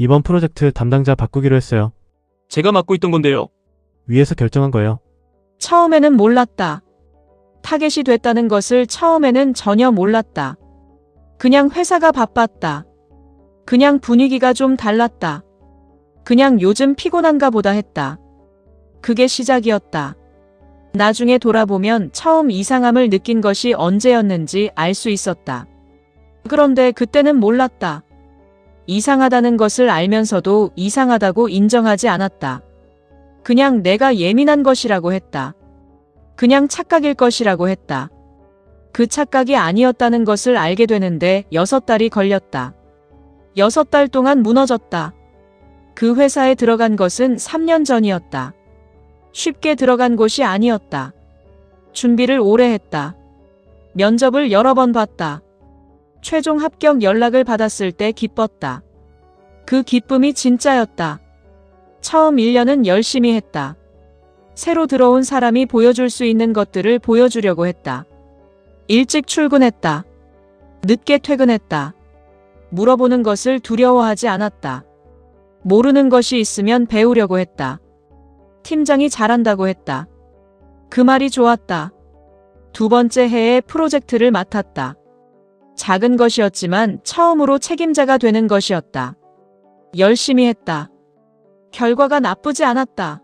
이번 프로젝트 담당자 바꾸기로 했어요. 제가 맡고 있던 건데요. 위에서 결정한 거예요. 처음에는 몰랐다. 타겟이 됐다는 것을 처음에는 전혀 몰랐다. 그냥 회사가 바빴다. 그냥 분위기가 좀 달랐다. 그냥 요즘 피곤한가 보다 했다. 그게 시작이었다. 나중에 돌아보면 처음 이상함을 느낀 것이 언제였는지 알 수 있었다. 그런데 그때는 몰랐다. 이상하다는 것을 알면서도 이상하다고 인정하지 않았다. 그냥 내가 예민한 것이라고 했다. 그냥 착각일 것이라고 했다. 그 착각이 아니었다는 것을 알게 되는데 6달이 걸렸다. 6달 동안 무너졌다. 그 회사에 들어간 것은 3년 전이었다. 쉽게 들어간 곳이 아니었다. 준비를 오래 했다. 면접을 여러 번 봤다. 최종 합격 연락을 받았을 때 기뻤다. 그 기쁨이 진짜였다. 처음 1년은 열심히 했다. 새로 들어온 사람이 보여줄 수 있는 것들을 보여주려고 했다. 일찍 출근했다. 늦게 퇴근했다. 물어보는 것을 두려워하지 않았다. 모르는 것이 있으면 배우려고 했다. 팀장이 잘한다고 했다. 그 말이 좋았다. 2번째 해에 프로젝트를 맡았다. 작은 것이었지만 처음으로 책임자가 되는 것이었다. 열심히 했다. 결과가 나쁘지 않았다.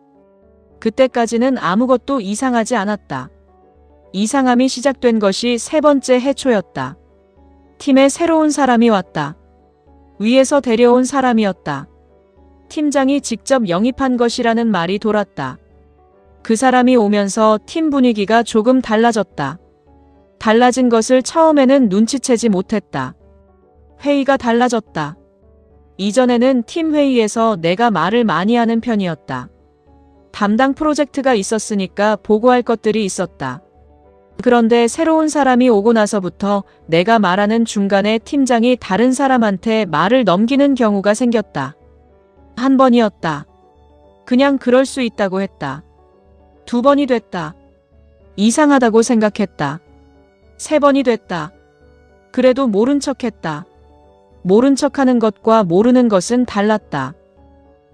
그때까지는 아무것도 이상하지 않았다. 이상함이 시작된 것이 3번째 해 초였다. 팀에 새로운 사람이 왔다. 위에서 데려온 사람이었다. 팀장이 직접 영입한 것이라는 말이 돌았다. 그 사람이 오면서 팀 분위기가 조금 달라졌다. 달라진 것을 처음에는 눈치채지 못했다. 회의가 달라졌다. 이전에는 팀 회의에서 내가 말을 많이 하는 편이었다. 담당 프로젝트가 있었으니까 보고할 것들이 있었다. 그런데 새로운 사람이 오고 나서부터 내가 말하는 중간에 팀장이 다른 사람한테 말을 넘기는 경우가 생겼다. 한 번이었다. 그냥 그럴 수 있다고 했다. 2번이 됐다. 이상하다고 생각했다. 3번이 됐다. 그래도 모른 척했다. 모른 척하는 것과 모르는 것은 달랐다.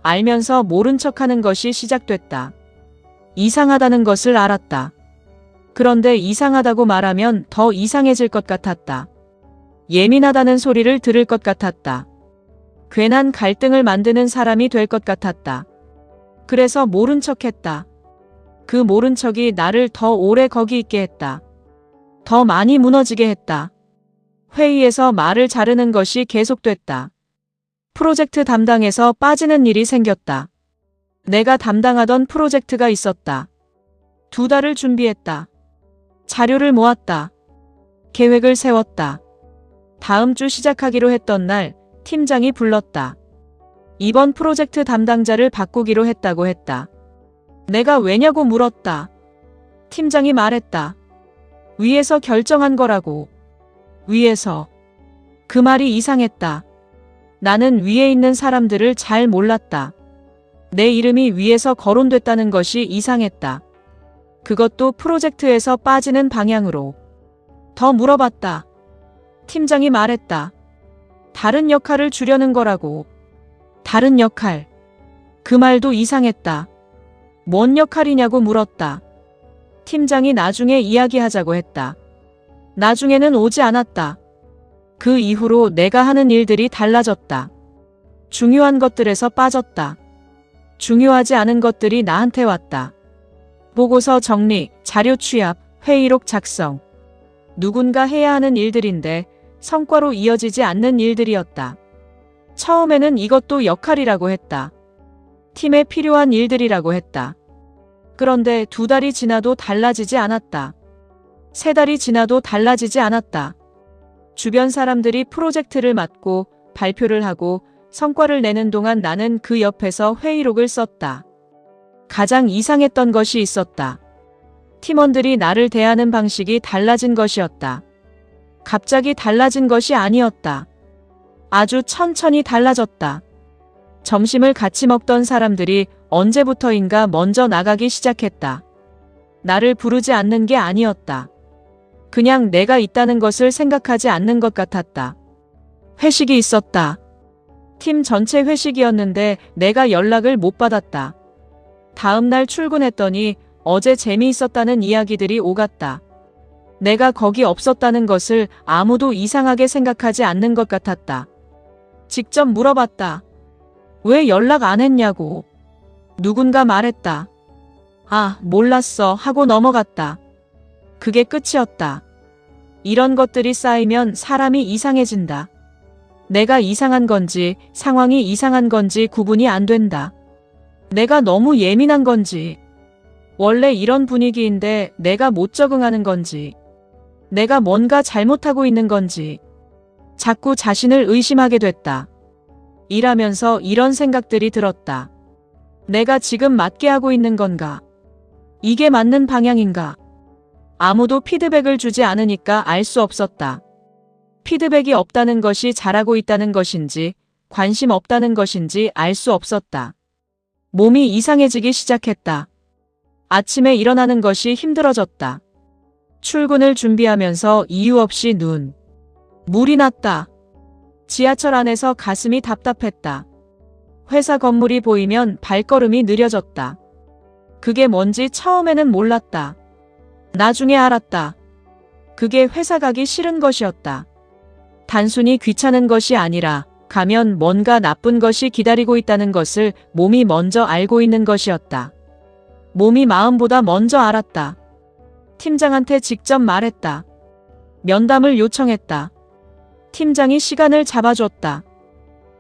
알면서 모른 척하는 것이 시작됐다. 이상하다는 것을 알았다. 그런데 이상하다고 말하면 더 이상해질 것 같았다. 예민하다는 소리를 들을 것 같았다. 괜한 갈등을 만드는 사람이 될 것 같았다. 그래서 모른 척했다. 그 모른 척이 나를 더 오래 거기 있게 했다. 더 많이 무너지게 했다. 회의에서 말을 자르는 것이 계속됐다. 프로젝트 담당에서 빠지는 일이 생겼다. 내가 담당하던 프로젝트가 있었다. 2달을 준비했다. 자료를 모았다. 계획을 세웠다. 다음 주 시작하기로 했던 날 팀장이 불렀다. 이번 프로젝트 담당자를 바꾸기로 했다고 했다. 내가 왜냐고 물었다. 팀장이 말했다. 위에서 결정한 거라고. 위에서. 그 말이 이상했다. 나는 위에 있는 사람들을 잘 몰랐다. 내 이름이 위에서 거론됐다는 것이 이상했다. 그것도 프로젝트에서 빠지는 방향으로. 더 물어봤다. 팀장이 말했다. 다른 역할을 주려는 거라고. 다른 역할. 그 말도 이상했다. 뭔 역할이냐고 물었다. 팀장이 나중에 이야기하자고 했다. 나중에는 오지 않았다. 그 이후로 내가 하는 일들이 달라졌다. 중요한 것들에서 빠졌다. 중요하지 않은 것들이 나한테 왔다. 보고서 정리, 자료 취합, 회의록 작성. 누군가 해야 하는 일들인데 성과로 이어지지 않는 일들이었다. 처음에는 이것도 역할이라고 했다. 팀에 필요한 일들이라고 했다. 그런데 2달이 지나도 달라지지 않았다. 3달이 지나도 달라지지 않았다. 주변 사람들이 프로젝트를 맡고 발표를 하고 성과를 내는 동안 나는 그 옆에서 회의록을 썼다. 가장 이상했던 것이 있었다. 팀원들이 나를 대하는 방식이 달라진 것이었다. 갑자기 달라진 것이 아니었다. 아주 천천히 달라졌다. 점심을 같이 먹던 사람들이 언제부터인가 먼저 나가기 시작했다. 나를 부르지 않는 게 아니었다. 그냥 내가 있다는 것을 생각하지 않는 것 같았다. 회식이 있었다. 팀 전체 회식이었는데 내가 연락을 못 받았다. 다음 날 출근했더니 어제 재미있었다는 이야기들이 오갔다. 내가 거기 없었다는 것을 아무도 이상하게 생각하지 않는 것 같았다. 직접 물어봤다. 왜 연락 안 했냐고. 누군가 말했다. 아, 몰랐어 하고 넘어갔다. 그게 끝이었다. 이런 것들이 쌓이면 사람이 이상해진다. 내가 이상한 건지 상황이 이상한 건지 구분이 안 된다. 내가 너무 예민한 건지, 원래 이런 분위기인데 내가 못 적응하는 건지, 내가 뭔가 잘못하고 있는 건지, 자꾸 자신을 의심하게 됐다. 일하면서 이런 생각들이 들었다. 내가 지금 맞게 하고 있는 건가? 이게 맞는 방향인가? 아무도 피드백을 주지 않으니까 알 수 없었다. 피드백이 없다는 것이 잘하고 있다는 것인지 관심 없다는 것인지 알 수 없었다. 몸이 이상해지기 시작했다. 아침에 일어나는 것이 힘들어졌다. 출근을 준비하면서 이유 없이 물이 났다. 지하철 안에서 가슴이 답답했다. 회사 건물이 보이면 발걸음이 느려졌다. 그게 뭔지 처음에는 몰랐다. 나중에 알았다. 그게 회사 가기 싫은 것이었다. 단순히 귀찮은 것이 아니라 가면 뭔가 나쁜 것이 기다리고 있다는 것을 몸이 먼저 알고 있는 것이었다. 몸이 마음보다 먼저 알았다. 팀장한테 직접 말했다. 면담을 요청했다. 팀장이 시간을 잡아줬다.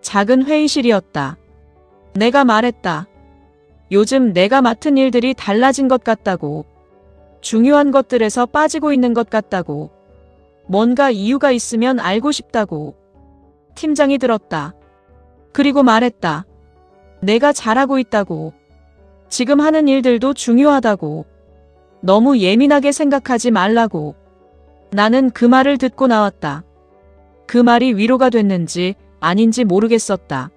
작은 회의실이었다. 내가 말했다. 요즘 내가 맡은 일들이 달라진 것 같다고. 중요한 것들에서 빠지고 있는 것 같다고. 뭔가 이유가 있으면 알고 싶다고. 팀장이 들었다. 그리고 말했다. 내가 잘하고 있다고. 지금 하는 일들도 중요하다고. 너무 예민하게 생각하지 말라고. 나는 그 말을 듣고 나왔다. 그 말이 위로가 됐는지 아닌지 모르겠었다.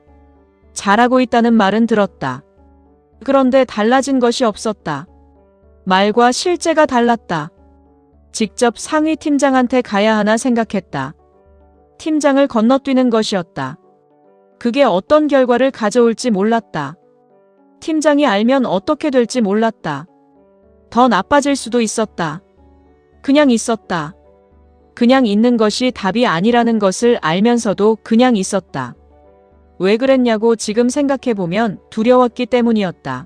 잘하고 있다는 말은 들었다. 그런데 달라진 것이 없었다. 말과 실제가 달랐다. 직접 상위 팀장한테 가야 하나 생각했다. 팀장을 건너뛰는 것이었다. 그게 어떤 결과를 가져올지 몰랐다. 팀장이 알면 어떻게 될지 몰랐다. 더 나빠질 수도 있었다. 그냥 있었다. 그냥 있는 것이 답이 아니라는 것을 알면서도 그냥 있었다. 왜 그랬냐고 지금 생각해보면 두려웠기 때문이었다.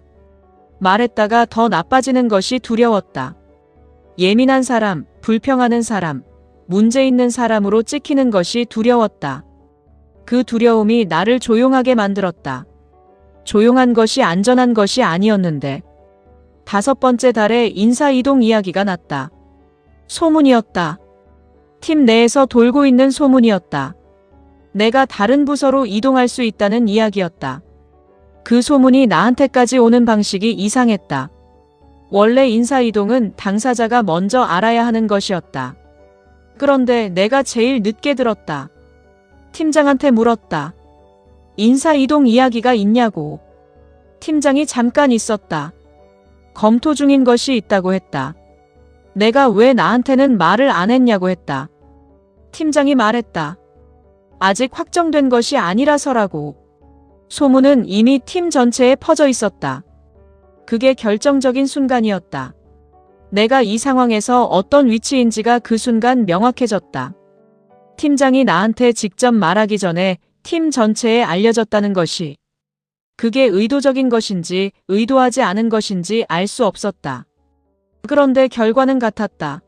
말했다가 더 나빠지는 것이 두려웠다. 예민한 사람, 불평하는 사람, 문제 있는 사람으로 찍히는 것이 두려웠다. 그 두려움이 나를 조용하게 만들었다. 조용한 것이 안전한 것이 아니었는데. 5번째 달에 인사이동 이야기가 났다. 소문이었다. 팀 내에서 돌고 있는 소문이었다. 내가 다른 부서로 이동할 수 있다는 이야기였다. 그 소문이 나한테까지 오는 방식이 이상했다. 원래 인사이동은 당사자가 먼저 알아야 하는 것이었다. 그런데 내가 제일 늦게 들었다. 팀장한테 물었다. 인사이동 이야기가 있냐고. 팀장이 잠깐 있었다. 검토 중인 것이 있다고 했다. 내가 왜 나한테는 말을 안 했냐고 했다. 팀장이 말했다. 아직 확정된 것이 아니라서라고. 소문은 이미 팀 전체에 퍼져 있었다. 그게 결정적인 순간이었다. 내가 이 상황에서 어떤 위치인지가 그 순간 명확해졌다. 팀장이 나한테 직접 말하기 전에 팀 전체에 알려졌다는 것이. 그게 의도적인 것인지 의도하지 않은 것인지 알 수 없었다. 그런데 결과는 같았다.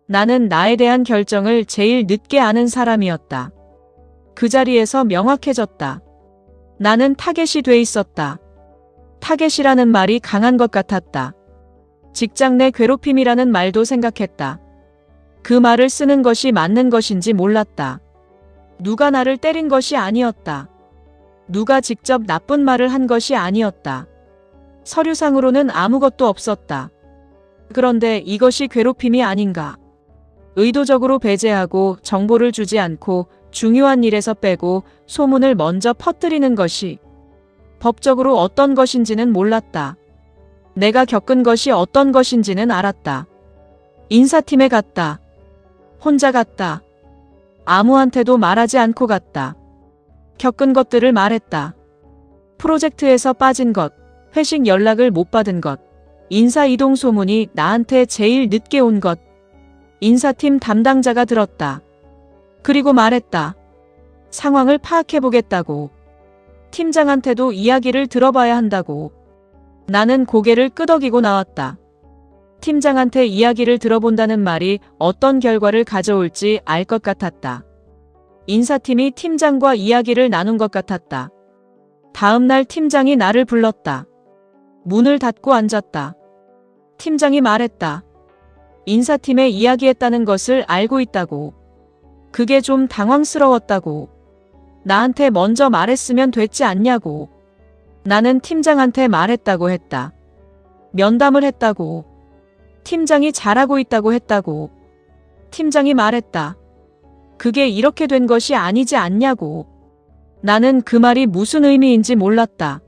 나는 나에 대한 결정을 제일 늦게 아는 사람이었다. 그 자리에서 명확해졌다. 나는 타겟이 돼 있었다. 타겟이라는 말이 강한 것 같았다. 직장 내 괴롭힘이라는 말도 생각했다. 그 말을 쓰는 것이 맞는 것인지 몰랐다. 누가 나를 때린 것이 아니었다. 누가 직접 나쁜 말을 한 것이 아니었다. 서류상으로는 아무것도 없었다. 그런데 이것이 괴롭힘이 아닌가. 의도적으로 배제하고 정보를 주지 않고 중요한 일에서 빼고 소문을 먼저 퍼뜨리는 것이 법적으로 어떤 것인지는 몰랐다. 내가 겪은 것이 어떤 것인지는 알았다. 인사팀에 갔다. 혼자 갔다. 아무한테도 말하지 않고 갔다. 겪은 것들을 말했다. 프로젝트에서 빠진 것, 회식 연락을 못 받은 것, 인사 이동 소문이 나한테 제일 늦게 온 것. 인사팀 담당자가 들었다. 그리고 말했다. 상황을 파악해보겠다고. 팀장한테도 이야기를 들어봐야 한다고. 나는 고개를 끄덕이고 나왔다. 팀장한테 이야기를 들어본다는 말이 어떤 결과를 가져올지 알 것 같았다. 인사팀이 팀장과 이야기를 나눈 것 같았다. 다음 날 팀장이 나를 불렀다. 문을 닫고 앉았다. 팀장이 말했다. 인사팀에 이야기했다는 것을 알고 있다고. 그게 좀 당황스러웠다고. 나한테 먼저 말했으면 됐지 않냐고. 나는 팀장한테 말했다고 했다. 면담을 했다고. 팀장이 잘하고 있다고 했다고. 팀장이 말했다. 그게 이렇게 된 것이 아니지 않냐고. 나는 그 말이 무슨 의미인지 몰랐다.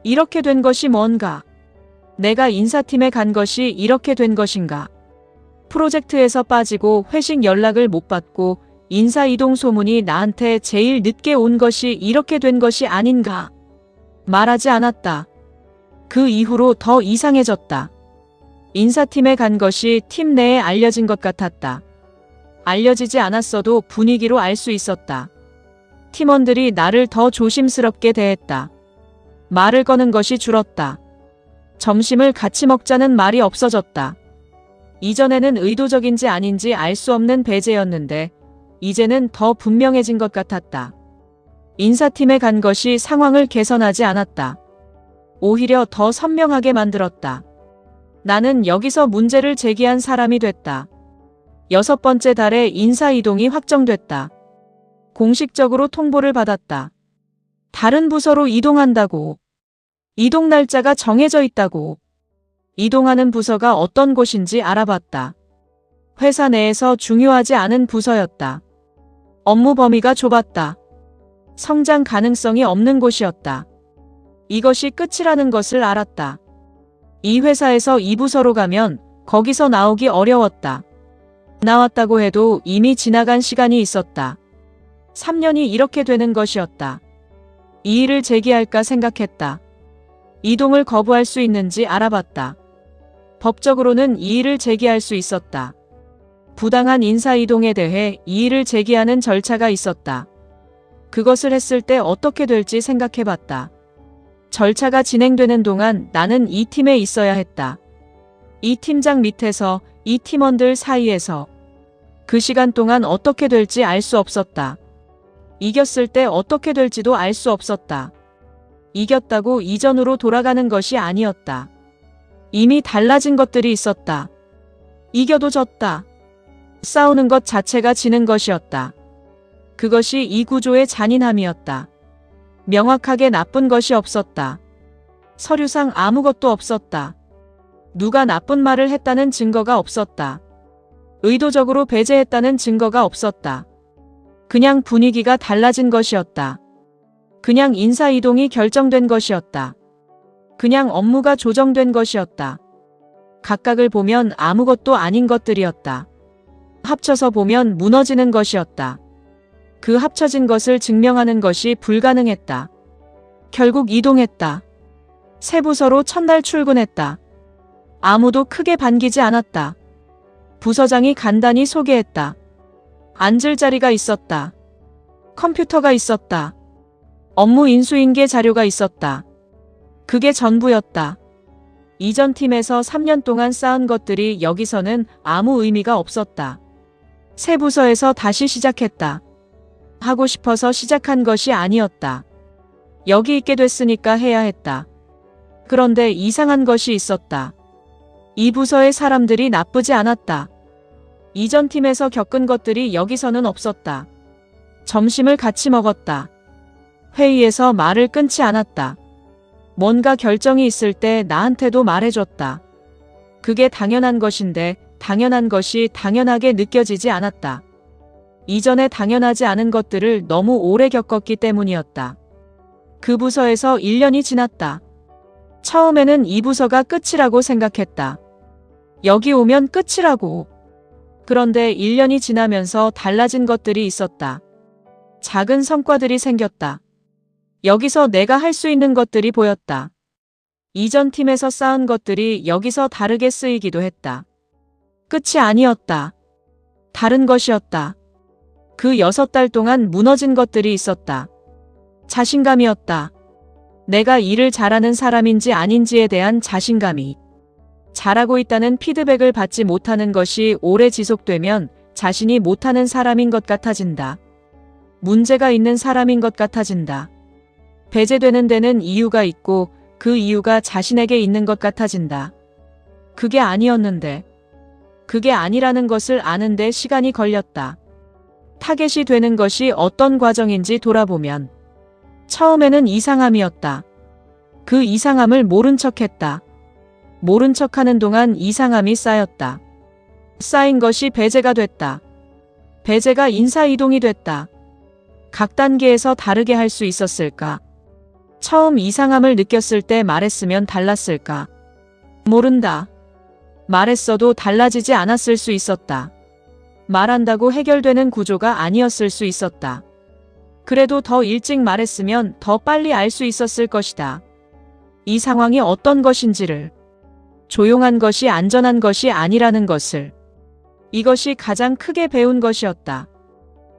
이렇게 된 것이 뭔가? 내가 인사팀에 간 것이 이렇게 된 것인가? 프로젝트에서 빠지고 회식 연락을 못 받고 인사 이동 소문이 나한테 제일 늦게 온 것이 이렇게 된 것이 아닌가? 말하지 않았다. 그 이후로 더 이상해졌다. 인사팀에 간 것이 팀 내에 알려진 것 같았다. 알려지지 않았어도 분위기로 알 수 있었다. 팀원들이 나를 더 조심스럽게 대했다. 말을 거는 것이 줄었다. 점심을 같이 먹자는 말이 없어졌다. 이전에는 의도적인지 아닌지 알 수 없는 배제였는데 이제는 더 분명해진 것 같았다. 인사팀에 간 것이 상황을 개선하지 않았다. 오히려 더 선명하게 만들었다. 나는 여기서 문제를 제기한 사람이 됐다. 6번째 달에 인사 이동이 확정됐다. 공식적으로 통보를 받았다. 다른 부서로 이동한다고. 이동 날짜가 정해져 있다고. 이동하는 부서가 어떤 곳인지 알아봤다. 회사 내에서 중요하지 않은 부서였다. 업무 범위가 좁았다. 성장 가능성이 없는 곳이었다. 이것이 끝이라는 것을 알았다. 이 회사에서 이 부서로 가면 거기서 나오기 어려웠다. 나왔다고 해도 이미 지나간 시간이 있었다. 3년이 이렇게 되는 것이었다. 이 일을 제기할까 생각했다. 이동을 거부할 수 있는지 알아봤다. 법적으로는 이 일을 제기할 수 있었다. 부당한 인사 이동에 대해 이 일을 제기하는 절차가 있었다. 그것을 했을 때 어떻게 될지 생각해봤다. 절차가 진행되는 동안 나는 이 팀에 있어야 했다. 이 팀장 밑에서, 이 팀원들 사이에서. 그 시간 동안 어떻게 될지 알 수 없었다. 이겼을 때 어떻게 될지도 알 수 없었다. 이겼다고 이전으로 돌아가는 것이 아니었다. 이미 달라진 것들이 있었다. 이겨도 졌다. 싸우는 것 자체가 지는 것이었다. 그것이 이 구조의 잔인함이었다. 명확하게 나쁜 것이 없었다. 서류상 아무것도 없었다. 누가 나쁜 말을 했다는 증거가 없었다. 의도적으로 배제했다는 증거가 없었다. 그냥 분위기가 달라진 것이었다. 그냥 인사 이동이 결정된 것이었다. 그냥 업무가 조정된 것이었다. 각각을 보면 아무것도 아닌 것들이었다. 합쳐서 보면 무너지는 것이었다. 그 합쳐진 것을 증명하는 것이 불가능했다. 결국 이동했다. 새 부서로 첫날 출근했다. 아무도 크게 반기지 않았다. 부서장이 간단히 소개했다. 앉을 자리가 있었다. 컴퓨터가 있었다. 업무 인수인계 자료가 있었다. 그게 전부였다. 이전 팀에서 3년 동안 쌓은 것들이 여기서는 아무 의미가 없었다. 새 부서에서 다시 시작했다. 하고 싶어서 시작한 것이 아니었다. 여기 있게 됐으니까 해야 했다. 그런데 이상한 것이 있었다. 이 부서의 사람들이 나쁘지 않았다. 이전 팀에서 겪은 것들이 여기서는 없었다. 점심을 같이 먹었다. 회의에서 말을 끊지 않았다. 뭔가 결정이 있을 때 나한테도 말해줬다. 그게 당연한 것인데 당연한 것이 당연하게 느껴지지 않았다. 이전에 당연하지 않은 것들을 너무 오래 겪었기 때문이었다. 그 부서에서 1년이 지났다. 처음에는 이 부서가 끝이라고 생각했다. 여기 오면 끝이라고. 그런데 1년이 지나면서 달라진 것들이 있었다. 작은 성과들이 생겼다. 여기서 내가 할 수 있는 것들이 보였다. 이전 팀에서 쌓은 것들이 여기서 다르게 쓰이기도 했다. 끝이 아니었다. 다른 것이었다. 그 6달 동안 무너진 것들이 있었다. 자신감이었다. 내가 일을 잘하는 사람인지 아닌지에 대한 자신감이. 잘하고 있다는 피드백을 받지 못하는 것이 오래 지속되면 자신이 못하는 사람인 것 같아진다. 문제가 있는 사람인 것 같아진다. 배제되는 데는 이유가 있고 그 이유가 자신에게 있는 것 같아진다. 그게 아니었는데. 그게 아니라는 것을 아는데 시간이 걸렸다. 타겟이 되는 것이 어떤 과정인지 돌아보면 처음에는 이상함이었다. 그 이상함을 모른 척했다. 모른 척하는 동안 이상함이 쌓였다. 쌓인 것이 배제가 됐다. 배제가 인사이동이 됐다. 각 단계에서 다르게 할 수 있었을까? 처음 이상함을 느꼈을 때 말했으면 달랐을까? 모른다. 말했어도 달라지지 않았을 수 있었다. 말한다고 해결되는 구조가 아니었을 수 있었다. 그래도 더 일찍 말했으면 더 빨리 알 수 있었을 것이다. 이 상황이 어떤 것인지를. 조용한 것이 안전한 것이 아니라는 것을. 이것이 가장 크게 배운 것이었다.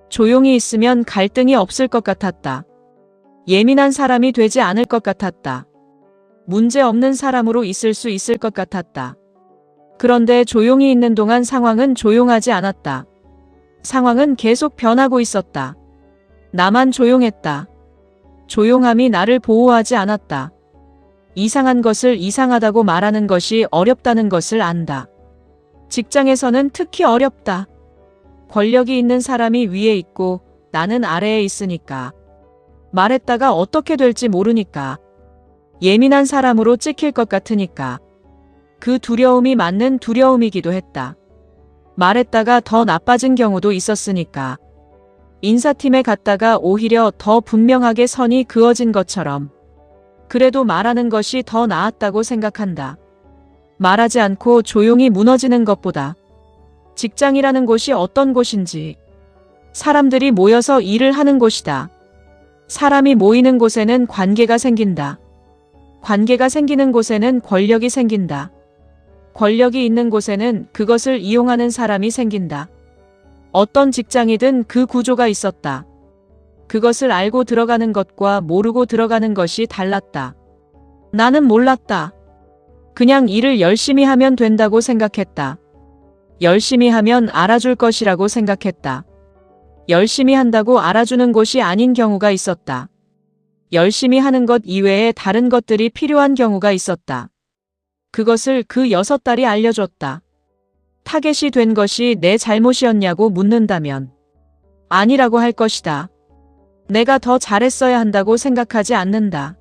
조용히 있으면 갈등이 없을 것 같았다. 예민한 사람이 되지 않을 것 같았다. 문제 없는 사람으로 있을 수 있을 것 같았다. 그런데 조용히 있는 동안 상황은 조용하지 않았다. 상황은 계속 변하고 있었다. 나만 조용했다. 조용함이 나를 보호하지 않았다. 이상한 것을 이상하다고 말하는 것이 어렵다는 것을 안다. 직장에서는 특히 어렵다. 권력이 있는 사람이 위에 있고 나는 아래에 있으니까. 말했다가 어떻게 될지 모르니까. 예민한 사람으로 찍힐 것 같으니까. 그 두려움이 맞는 두려움이기도 했다. 말했다가 더 나빠진 경우도 있었으니까. 인사팀에 갔다가 오히려 더 분명하게 선이 그어진 것처럼. 그래도 말하는 것이 더 나았다고 생각한다. 말하지 않고 조용히 무너지는 것보다. 직장이라는 곳이 어떤 곳인지. 사람들이 모여서 일을 하는 곳이다. 사람이 모이는 곳에는 관계가 생긴다. 관계가 생기는 곳에는 권력이 생긴다. 권력이 있는 곳에는 그것을 이용하는 사람이 생긴다. 어떤 직장이든 그 구조가 있었다. 그것을 알고 들어가는 것과 모르고 들어가는 것이 달랐다. 나는 몰랐다. 그냥 일을 열심히 하면 된다고 생각했다. 열심히 하면 알아줄 것이라고 생각했다. 열심히 한다고 알아주는 곳이 아닌 경우가 있었다. 열심히 하는 것 이외에 다른 것들이 필요한 경우가 있었다. 그것을 그 6달이 알려줬다. 타겟이 된 것이 내 잘못이었냐고 묻는다면 아니라고 할 것이다. 내가 더 잘했어야 한다고 생각하지 않는다.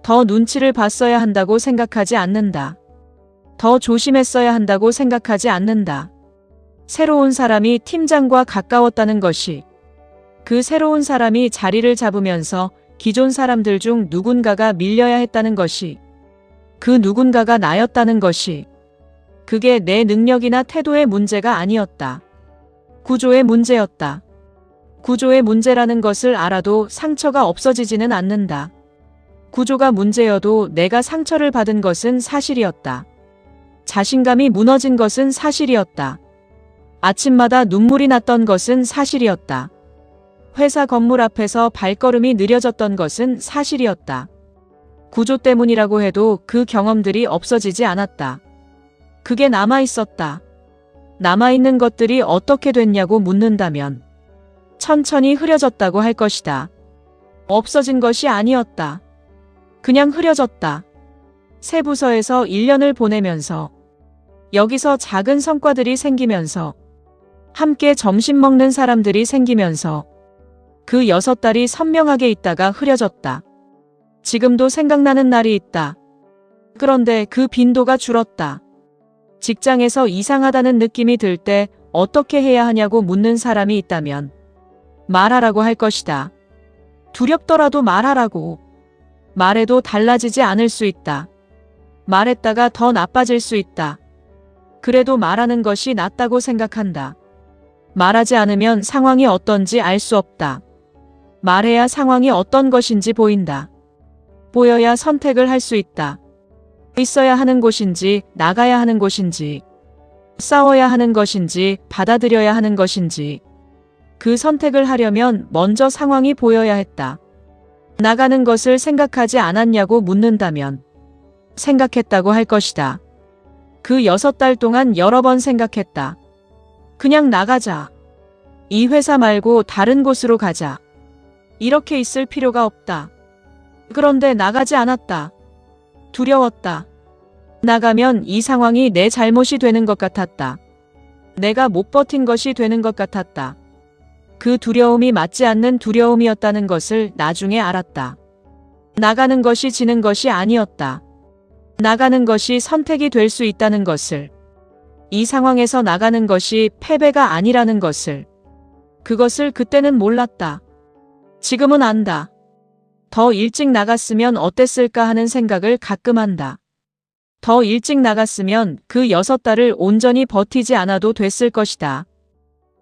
더 눈치를 봤어야 한다고 생각하지 않는다. 더 조심했어야 한다고 생각하지 않는다. 새로운 사람이 팀장과 가까웠다는 것이, 그 새로운 사람이 자리를 잡으면서 기존 사람들 중 누군가가 밀려야 했다는 것이, 그 누군가가 나였다는 것이, 그게 내 능력이나 태도의 문제가 아니었다. 구조의 문제였다. 구조의 문제라는 것을 알아도 상처가 없어지지는 않는다. 구조가 문제여도 내가 상처를 받은 것은 사실이었다. 자신감이 무너진 것은 사실이었다. 아침마다 눈물이 났던 것은 사실이었다. 회사 건물 앞에서 발걸음이 느려졌던 것은 사실이었다. 구조 때문이라고 해도 그 경험들이 없어지지 않았다. 그게 남아있었다. 남아있는 것들이 어떻게 됐냐고 묻는다면 천천히 흐려졌다고 할 것이다. 없어진 것이 아니었다. 그냥 흐려졌다. 새 부서에서 1년을 보내면서, 여기서 작은 성과들이 생기면서, 함께 점심 먹는 사람들이 생기면서 그 6달이 선명하게 있다가 흐려졌다. 지금도 생각나는 날이 있다. 그런데 그 빈도가 줄었다. 직장에서 이상하다는 느낌이 들 때 어떻게 해야 하냐고 묻는 사람이 있다면 말하라고 할 것이다. 두렵더라도 말하라고. 말해도 달라지지 않을 수 있다. 말했다가 더 나빠질 수 있다. 그래도 말하는 것이 낫다고 생각한다. 말하지 않으면 상황이 어떤지 알 수 없다. 말해야 상황이 어떤 것인지 보인다. 보여야 선택을 할 수 있다. 있어야 하는 곳인지, 나가야 하는 곳인지, 싸워야 하는 것인지, 받아들여야 하는 것인지. 그 선택을 하려면 먼저 상황이 보여야 했다. 나가는 것을 생각하지 않았냐고 묻는다면 생각했다고 할 것이다. 그 6달 동안 여러 번 생각했다. 그냥 나가자. 이 회사 말고 다른 곳으로 가자. 이렇게 있을 필요가 없다. 그런데 나가지 않았다. 두려웠다. 나가면 이 상황이 내 잘못이 되는 것 같았다. 내가 못 버틴 것이 되는 것 같았다. 그 두려움이 맞지 않는 두려움이었다는 것을 나중에 알았다. 나가는 것이 지는 것이 아니었다. 나가는 것이 선택이 될 수 있다는 것을. 이 상황에서 나가는 것이 패배가 아니라는 것을. 그것을 그때는 몰랐다. 지금은 안다. 더 일찍 나갔으면 어땠을까 하는 생각을 가끔 한다. 더 일찍 나갔으면 그 6달을 온전히 버티지 않아도 됐을 것이다.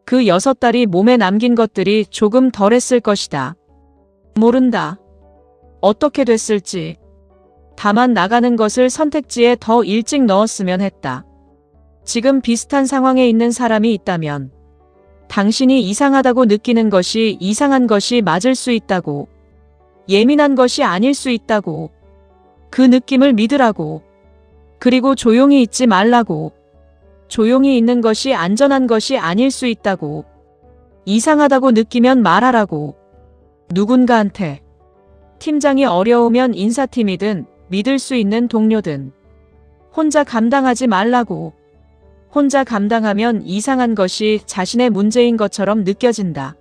그 6달이 몸에 남긴 것들이 조금 덜했을 것이다. 모른다. 어떻게 됐을지. 다만 나가는 것을 선택지에 더 일찍 넣었으면 했다. 지금 비슷한 상황에 있는 사람이 있다면 당신이 이상하다고 느끼는 것이 이상한 것이 맞을 수 있다고, 예민한 것이 아닐 수 있다고, 그 느낌을 믿으라고, 그리고 조용히 있지 말라고, 조용히 있는 것이 안전한 것이 아닐 수 있다고, 이상하다고 느끼면 말하라고, 누군가한테. 팀장이 어려우면 인사팀이든 믿을 수 있는 동료든 혼자 감당하지 말라고. 혼자 감당하면 이상한 것이 자신의 문제인 것처럼 느껴진다.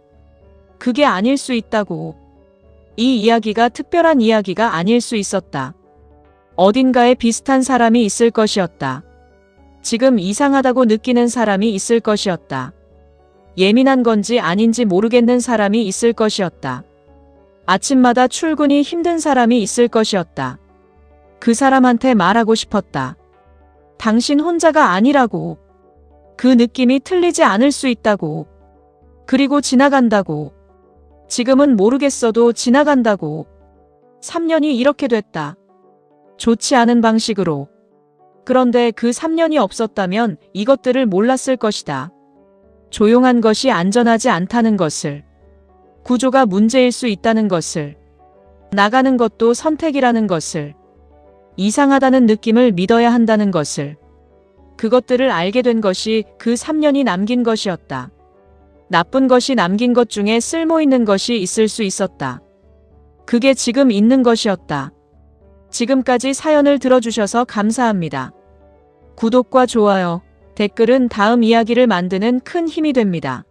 그게 아닐 수 있다고. 이 이야기가 특별한 이야기가 아닐 수 있었다. 어딘가에 비슷한 사람이 있을 것이었다. 지금 이상하다고 느끼는 사람이 있을 것이었다. 예민한 건지 아닌지 모르겠는 사람이 있을 것이었다. 아침마다 출근이 힘든 사람이 있을 것이었다. 그 사람한테 말하고 싶었다. 당신 혼자가 아니라고. 그 느낌이 틀리지 않을 수 있다고. 그리고 지나간다고. 지금은 모르겠어도 지나간다고. 3년이 이렇게 됐다. 좋지 않은 방식으로. 그런데 그 3년이 없었다면 이것들을 몰랐을 것이다. 조용한 것이 안전하지 않다는 것을. 구조가 문제일 수 있다는 것을. 나가는 것도 선택이라는 것을. 이상하다는 느낌을 믿어야 한다는 것을. 그것들을 알게 된 것이 그 3년이 남긴 것이었다. 나쁜 것이 남긴 것 중에 쓸모 있는 것이 있을 수 있었다. 그게 지금 있는 것이었다. 지금까지 사연을 들어주셔서 감사합니다. 구독과 좋아요, 댓글은 다음 이야기를 만드는 큰 힘이 됩니다.